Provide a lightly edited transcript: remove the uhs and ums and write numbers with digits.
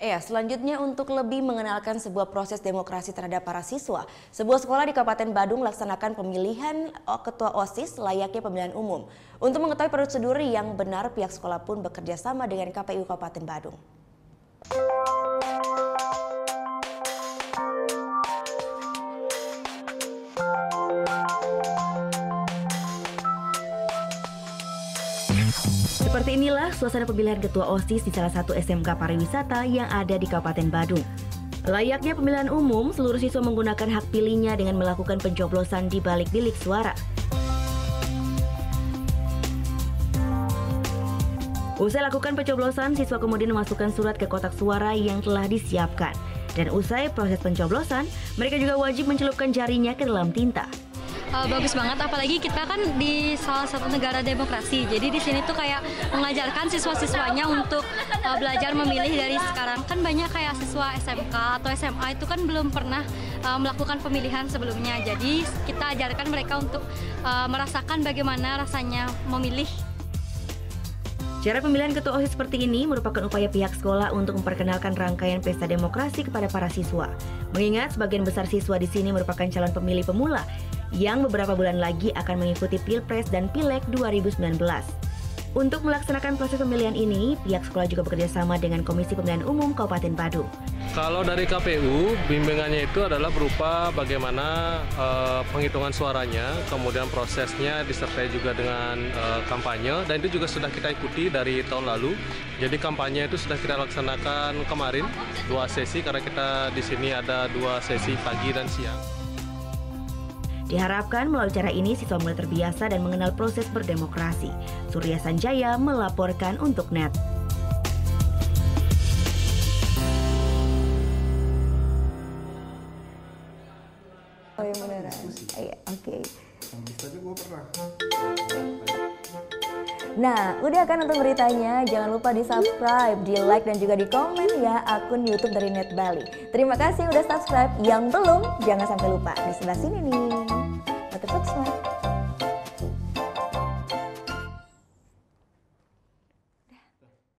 Selanjutnya untuk lebih mengenalkan sebuah proses demokrasi terhadap para siswa, sebuah sekolah di Kabupaten Badung melaksanakan pemilihan ketua OSIS layaknya pemilihan umum. Untuk mengetahui prosedur yang benar, pihak sekolah pun bekerja sama dengan KPU Kabupaten Badung. Seperti inilah suasana pemilihan ketua OSIS di salah satu SMK pariwisata yang ada di Kabupaten Badung. Layaknya pemilihan umum, seluruh siswa menggunakan hak pilihnya dengan melakukan pencoblosan di balik bilik suara. Usai lakukan pencoblosan, siswa kemudian memasukkan surat ke kotak suara yang telah disiapkan. Dan usai proses pencoblosan, mereka juga wajib mencelupkan jarinya ke dalam tinta. Bagus banget, apalagi kita kan di salah satu negara demokrasi. Jadi di sini tuh kayak mengajarkan siswa-siswanya untuk belajar memilih dari sekarang. Kan banyak kayak siswa SMK atau SMA itu kan belum pernah melakukan pemilihan sebelumnya. Jadi kita ajarkan mereka untuk merasakan bagaimana rasanya memilih. Cara pemilihan ketua OSIS seperti ini merupakan upaya pihak sekolah untuk memperkenalkan rangkaian pesta demokrasi kepada para siswa. Mengingat sebagian besar siswa di sini merupakan calon pemilih pemula yang beberapa bulan lagi akan mengikuti Pilpres dan Pileg 2019. Untuk melaksanakan proses pemilihan ini, pihak sekolah juga bekerja sama dengan Komisi Pemilihan Umum Kabupaten Badung. Kalau dari KPU, bimbingannya itu adalah berupa bagaimana penghitungan suaranya, kemudian prosesnya disertai juga dengan kampanye, dan itu juga sudah kita ikuti dari tahun lalu. Jadi kampanye itu sudah kita laksanakan kemarin 2 sesi, karena kita di sini ada 2 sesi pagi dan siang. Diharapkan melalui cara ini siswa mulai terbiasa dan mengenal proses berdemokrasi. Surya Sanjaya melaporkan untuk NET. Oh yang beneran? Iya, oke. Nah, udah kan nonton beritanya? Jangan lupa di-subscribe, di-like, dan juga di-komen ya akun YouTube dari Net Bali. Terima kasih udah subscribe. Yang belum, jangan sampai lupa. Di sebelah sini nih. Subscribe.